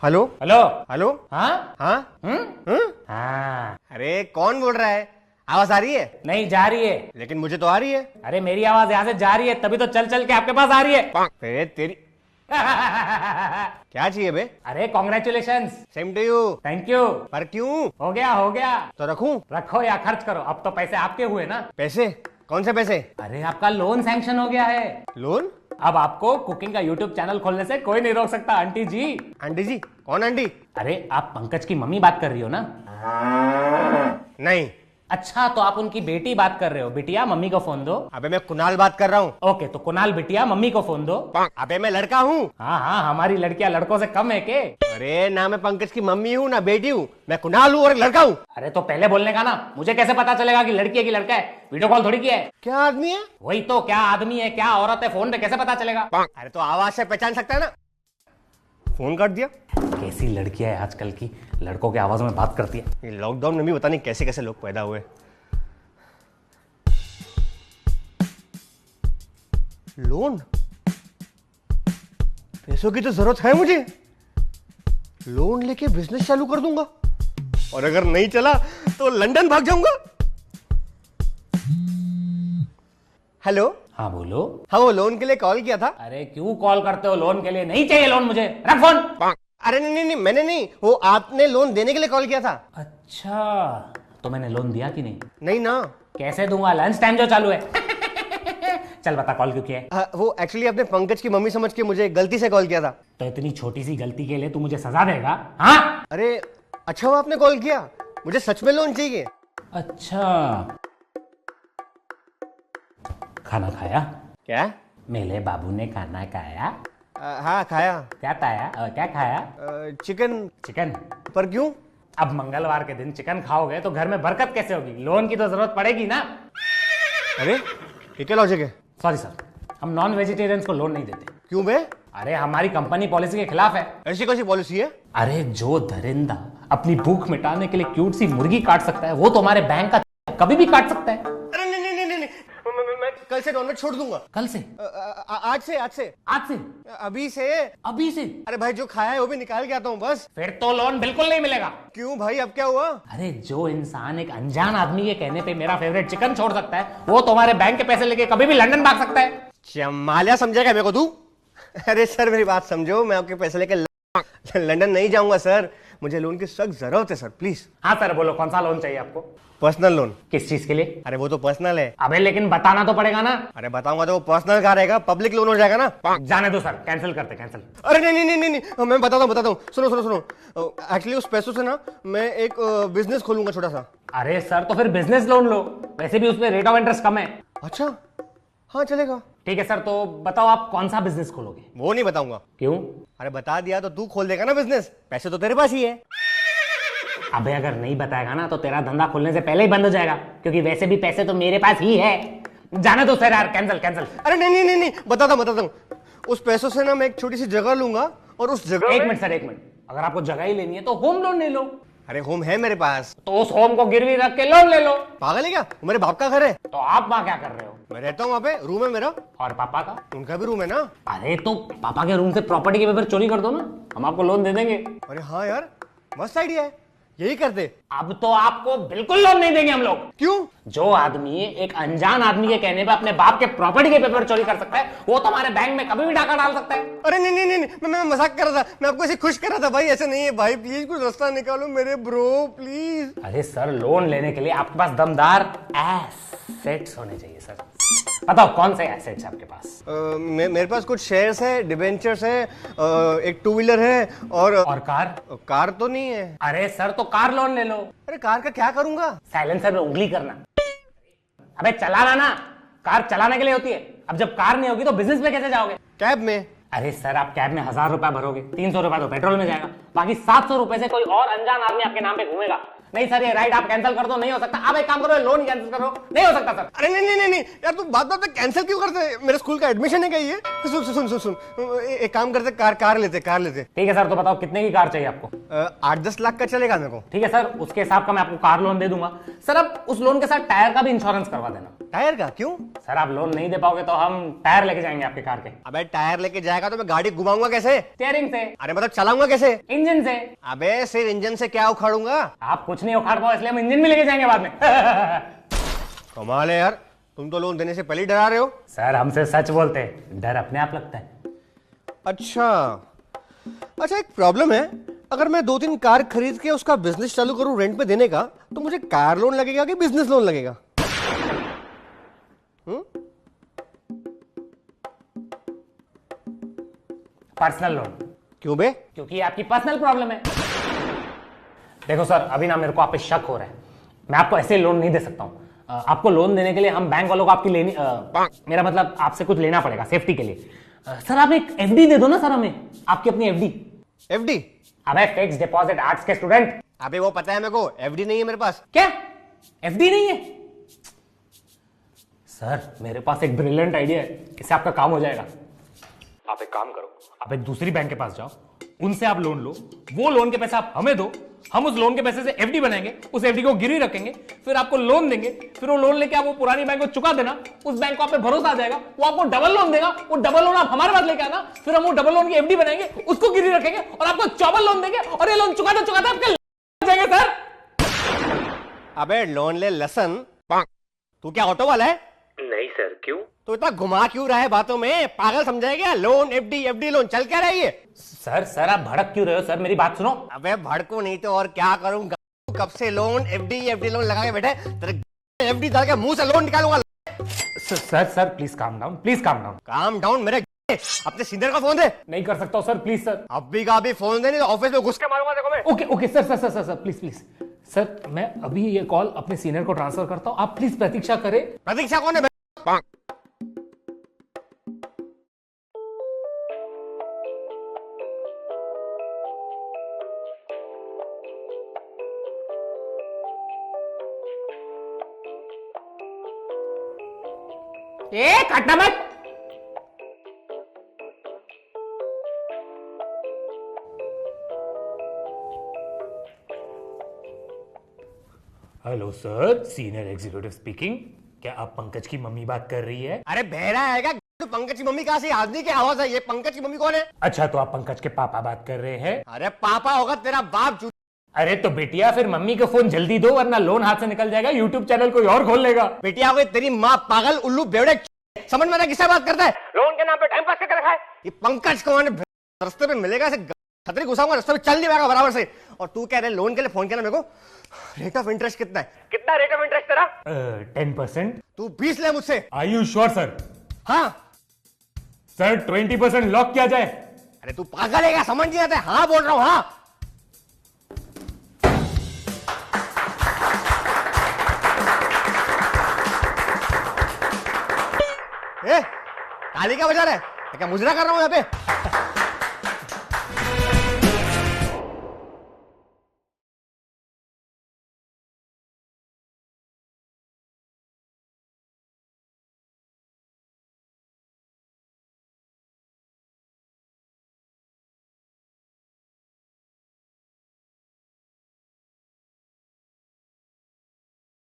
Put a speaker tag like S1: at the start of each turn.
S1: Hello
S2: hello.
S1: Hello.
S2: हाँ
S1: हाँ
S2: हाँ।
S1: अरे कौन बोल रहा है? आवाज आ रही है?
S2: नहीं जा रही है।
S1: लेकिन मुझे तो आ रही है।
S2: अरे मेरी आवाज यहाँ से जा रही है, तभी तो चल चल के आपके पास आ रही है।
S1: अरे तेरी क्या चाहिए बे?
S2: अरे congratulations.
S1: Same to you.
S2: Thank you.
S1: पर क्यों?
S2: हो गया हो गया।
S1: तो रखूं?
S2: रखो या खर्च करो, अब तो पैसे आपके हुए ना।
S1: पैसे? कौन से पैसे?
S2: अरे आपका लोन सैंक्शन हो गया है।
S1: लोन?
S2: अब आपको कुकिंग का यूट्यूब चैनल खोलने से कोई नहीं रोक सकता। आंटी जी।
S1: आंटी जी? कौन आंटी?
S2: अरे आप पंकज की मम्मी बात कर रही हो ना?
S1: नहीं।
S2: अच्छा तो आप उनकी बेटी बात कर रहे हो। बिटिया मम्मी को फोन दो।
S1: अबे मैं कुणाल बात कर रहा हूँ।
S2: ओके तो कुणाल बिटिया मम्मी को फोन दो।
S1: अबे मैं लड़का हूँ।
S2: हाँ हाँ, हमारी लड़कियां लड़कों से कम है के?
S1: अरे ना मैं पंकज की मम्मी हूँ ना बेटी हूँ, मैं कुणाल हूँ और लड़का हूँ।
S2: अरे तो पहले बोलने का ना, मुझे कैसे पता चलेगा कि लड़की है कि लड़का है? वीडियो कॉल थोड़ी किया है।
S1: क्या आदमी है?
S2: वही तो, क्या आदमी है क्या औरत है, फोन पे कैसे पता चलेगा?
S1: अरे तो आवाज से पहचान सकता है ना। फोन काट दिया।
S2: कैसी लड़कियां है आजकल की, लड़कों की आवाज में बात करती है।
S1: ये लॉकडाउन में भी पता नहीं कैसे कैसे लोग पैदा हुए। लोन? पैसों की तो जरूरत है मुझे। लोन लेके बिजनेस चालू कर दूंगा और अगर नहीं चला तो लंदन भाग जाऊंगा। हेलो।
S2: हाँ बोलो।
S1: हाँ वो लोन के लिए कॉल किया था।
S2: अरे क्यों कॉल करते हो? लोन के लिए नहीं चाहिए लोन मुझे, रख फोन।
S1: अरे नहीं नहीं नहीं, मैंने नहीं, वो आपने लोन देने के लिए कॉल किया था।
S2: अच्छा तो मैंने लोन दिया कि नहीं?
S1: नहीं ना।
S2: कैसे दूंगा, लंच टाइम जो चालू है। चल बता कॉल क्यों किया है?
S1: वो एक्चुअली आपने पंकज की मम्मी समझ के मुझे गलती से कॉल किया था।
S2: तो इतनी छोटी सी गलती के लिए तू मुझे सजा देगा? हाँ
S1: अरे अच्छा हुआ आपने कॉल किया, मुझे सच में लोन चाहिए।
S2: अच्छा खाना खाया?
S1: क्या?
S2: मेरे बाबू ने खाना खाया?
S1: हाँ खाया।
S2: क्या खाया? क्या खाया?
S1: चिकन।
S2: चिकन?
S1: पर क्यों?
S2: अब मंगलवार के दिन चिकन खाओगे तो घर में बरकत कैसे होगी? लोन की तो जरूरत पड़ेगी ना।
S1: अरे ये क्या लॉजिक है?
S2: सॉरी सर, हम नॉन वेजिटेरियंस को लोन नहीं देते।
S1: क्यों बे?
S2: अरे हमारी कंपनी पॉलिसी के खिलाफ है।
S1: ऐसी कौन सी पॉलिसी है?
S2: अरे जो दरिंदा अपनी भूख मिटाने के लिए क्यूट सी मुर्गी काट सकता है, वो तो हमारे बैंक का कभी भी काट सकता है।
S1: अरे नहीं नहीं नहीं नहीं, मैं कल से नॉनवेज छोड़ दूंगा।
S2: कल से?
S1: आज से आज से
S2: आज से?
S1: अभी से।
S2: अभी से?
S1: अरे भाई जो खाया है वो भी निकाल के आता हूँ बस।
S2: फिर तो लोन बिल्कुल नहीं मिलेगा।
S1: क्यों भाई, अब क्या हुआ?
S2: अरे जो इंसान एक अनजान आदमी के कहने पे मेरा फेवरेट चिकन छोड़ सकता है, वो तुम्हारे बैंक के पैसे लेके कभी भी लंदन भाग सकता है।
S1: चमालिया समझेगा मेरे को तू? अरे सर मेरी बात समझो, मैं आपके पैसे लेके लंदन नहीं जाऊंगा सर, मुझे लोन की सख्त जरूरत है सर, प्लीज।
S2: हाँ सर बोलो, कौन सा लोन चाहिए आपको?
S1: Personal loan.
S2: किस चीज के लिए?
S1: अरे वो तो पर्सनल है।
S2: अबे लेकिन बताना तो पड़ेगा ना।
S1: अरे बताऊंगा तो वो पर्सनल का रहेगा, पब्लिक लोन हो जाएगा ना।
S2: जाने दो सर, कैंसिल करते कैंसिल।
S1: अरे नहीं नहीं नहीं नहीं, मैं बताता हूँ सुनो सुनो सुनो। एक्चुअली उस पैसों से ना मैं एक बिजनेस खोलूंगा छोटा सा।
S2: अरे सर तो फिर बिजनेस लोन लो, वैसे भी उसमें रेट ऑफ इंटरेस्ट कम है।
S1: अच्छा हाँ चलेगा।
S2: ठीक है सर, तो बताओ आप कौन सा बिजनेस खोलोगे?
S1: वो नहीं बताऊंगा।
S2: क्यों?
S1: अरे बता दिया तो तू खोल देगा ना बिजनेस, पैसे तो तेरे पास ही है।
S2: अबे अगर नहीं बताएगा ना तो तेरा धंधा खोलने से पहले ही बंद हो जाएगा, क्योंकि वैसे भी पैसे तो मेरे पास ही है। जाने दो सर यार, कैंसिल कैंसिल।
S1: अरे नहीं नहीं नहीं नहीं, बताता हूँ। उस पैसों से ना मैं एक छोटी सी जगह लूंगा और उस जगह
S2: एक मिनट सर, एक मिनट। अगर आपको जगह ही लेनी है तो होम लोन ले लो।
S1: अरे होम है मेरे पास।
S2: तो उस होम को गिरवी रख के लोन ले लो।
S1: पागल है क्या? वो मेरे बाप का घर है।
S2: तो आप वहां क्या कर रहे हो?
S1: मैं रहता हूँ वहाँ पे, रूम है मेरा।
S2: और पापा का?
S1: उनका भी रूम है ना।
S2: अरे तो पापा के रूम से प्रॉपर्टी के पेपर चोरी कर दो ना, हम आपको लोन दे देंगे।
S1: अरे हाँ यार, मस्त आइडिया है, यही करते।
S2: अब तो आपको बिल्कुल लोन नहीं देंगे हम लोग।
S1: क्यों?
S2: जो आदमी एक अनजान आदमी के कहने पे अपने बाप के प्रॉपर्टी के पेपर चोरी कर सकता है, वो तुम्हारे बैंक में कभी भी डाका डाल सकता है।
S1: अरे नहीं नहीं नहीं, नहीं मैं मजाक कर रहा था, मैं आपको ऐसे खुश कर रहा था भाई, ऐसे नहीं है भाई, प्लीज कुछ रास्ता निकालो मेरे ब्रो प्लीज।
S2: अरे सर लोन लेने के लिए आपके पास दमदार एसेट्स होने चाहिए सर। बताओ कौन से एसेट्स आपके पास?
S1: मेरे पास कुछ शेयर्स है, डिबेंचर्स है, एक टू व्हीलर है और
S2: कार?
S1: कार तो नहीं है।
S2: अरे सर तो कार लोन ले लो।
S1: अरे कार का क्या करूंगा?
S2: साइलेंसर में उंगली करना। अबे चलाना ना, कार चलाने के लिए होती है। अब जब कार नहीं होगी तो बिजनेस में कैसे जाओगे?
S1: कैब में।
S2: अरे सर आप कैब में 1000 रुपए भरोगे, 300 रुपए तो पेट्रोल में जाएगा, बाकी 700 रुपए से कोई और अनजान आदमी आपके नाम पे घूमेगा। नहीं सर, ये राइड आप कैंसिल कर दो, नहीं हो सकता। आप एक काम करो, लोन कैंसिल करो, नहीं हो सकता सर।
S1: अरे नहीं नहीं नहीं नहीं यार, तू बात बात में कैंसिल क्यों करते है? मेरे स्कूल का एडमिशन है क्या ये? सुन सुन सुन सुन, एक काम करते, कार लेते।
S2: ठीक है सर, तो बताओ कितने की कार चाहिए आपको?
S1: 8-10 लाख का चलेगा मेरे को।
S2: ठीक है सर, उसके हिसाब का मैं आपको कार लोन दे दूंगा। सर अब उस लोन के साथ टायर का भी इंश्योरेंस करवा देना।
S1: टायर का क्यों?
S2: सर आप लोन नहीं दे पाओगे तो हम टायर लेके जाएंगे आपके कार के।
S1: अबे टायर लेके जाएगा तो मैं गाड़ी घुमाऊंगा कैसे?
S2: स्टीयरिंग से।
S1: अरे मतलब चलाऊंगा कैसे?
S2: इंजन से।
S1: अबे सिर्फ इंजन से क्या उखाड़ूंगा?
S2: आप कुछ नहीं उखाड़ पाओ, इसलिए हम इंजन भी लेके जाएंगे बाद में।
S1: कमाल है यार, तुम तो लोन देने से पहले ही डरा रहे हो।
S2: सर हमसे सच बोलते हैं, डर अपने आप लगता है।
S1: अच्छा एक प्रॉब्लम है, अगर मैं 2-3 कार खरीद के उसका बिजनेस चालू करूं रेंट पे देने का, तो मुझे कार लोन लगेगा कि बिजनेस लोन लगेगा?
S2: Personal loan.
S1: क्यों बे?
S2: क्योंकि ये आपकी पर्सनल प्रॉब्लम है। देखो सर, अभी ना मेरे को आप पे शक हो रहा है, मैं आपको ऐसे लोन नहीं दे सकता हूं। आपको लोन देने के लिए हम बैंक वालों को आपकी लेनी मेरा मतलब आपसे कुछ लेना पड़ेगा सेफ्टी के लिए। सर आप एक एफडी दे दो ना सर हमें, आपकी अपनी एफडी।
S1: एफडी?
S2: अबे फिक्स डिपॉजिट आर्ट्स के स्टूडेंट।
S1: अबे वो पता है मेरे को, एफडी नहीं है मेरे पास।
S2: क्या एफडी नहीं है? सर मेरे पास एक ब्रिलियंट आइडिया है, इससे आपका काम हो जाएगा। आप एक काम करो, आप एक दूसरी बैंक के पास जाओ, उनसे आप लोन लो, वो लोन के पैसे आप हमें दो, हम उस लोन के पैसे से एफडी बनाएंगे, उस एफडी को गिरवी रखेंगे, फिर आपको लोन देंगे, फिर वो लोन लेके आप वो पुरानी बैंक को चुका देना, उस बैंक को आप पे भरोसा आ जाएगा, वो आपको डबल लोन देगा, वो डबल लोन आप हमारे पास लेके आना, फिर हम वो डबल लोन की एफडी बनाएंगे, उसको गिरवी रखेंगे और आपको चौबल लोन देंगे, और ये लोन चुकाते चुकाते आपके जाएंगे सर।
S1: अबे लोन ले लसन, तू क्या ऑटो वाला है?
S2: नहीं सर, क्यों?
S1: तो इतना घुमा क्यों रहा है बातों में? पागल समझाया क्या? लोन एफडी लोन चल क्या रही है?
S2: सर आप भड़क क्यों रहे हो? सर मेरी बात सुनो।
S1: अबे भड़को नहीं तो और क्या करूंगा? कब से लोन एफडी लोन लगा के बैठे, तेरे एफडी डाल के मुंह से लोन निकालूंगा।
S2: Sir please calm down, please calm down.
S1: Calm down? मेरे अपने सीनियर का फोन दे।
S2: नहीं कर सकता हूं सर, प्लीज सर।
S1: अभी का अभी फोन दे, नहीं तो ऑफिस में घुस के मारूंगा देखो मैं।
S2: ओके सर प्लीज सर, मैं अभी ये कॉल अपने सीनियर को ट्रांसफर करता हूं, आप प्लीज प्रतीक्षा करें।
S1: प्रतीक्षा कौन है?
S2: ए काटना मत। Hello sir, senior executive speaking. क्या आप पंकज की मम्मी बात कर रही है?
S1: अरे बहरा है क्या? तो पंकज की मम्मी कहां से? आदमी की आवाज है ये। पंकज की मम्मी कौन है?
S2: अच्छा, तो आप पंकज के पापा बात कर रहे हैं?
S1: अरे पापा होगा तेरा बाप।
S2: अरे तो बेटिया फिर मम्मी को फोन जल्दी दो, वरना लोन हाथ से निकल जाएगा, यूट्यूब चैनल कोई और खोल लेगा।
S1: बेटिया हो तेरी माँ पागल उल्लू बेवड़े, समझ में आता किससे बात करता है? लोन के नाम पे टाइम पास करके रखा है। ये पंकज कौन है? रास्ते पे मिलेगा ऐसे छतरी घुसाऊंगा, रास्ते पे चल नहीं पाएगा बराबर से। और तू कह रहे लोन के लिए फोन किया मेरे को? रेट ऑफ इंटरेस्ट कितना है? कितना रेट ऑफ इंटरेस्ट तेरा?
S2: 10%।
S1: तू 20 ले मुझसे।
S2: Are you sure sir?
S1: हाँ
S2: सर 20% लॉक किया जाए?
S1: अरे तू पागल है क्या? समझ नहीं आता? हाँ बोल रहा हूँ। हाँ ताली क्या बजा रहा है? क्या मुजरा कर रहा हूँ यहाँ पे?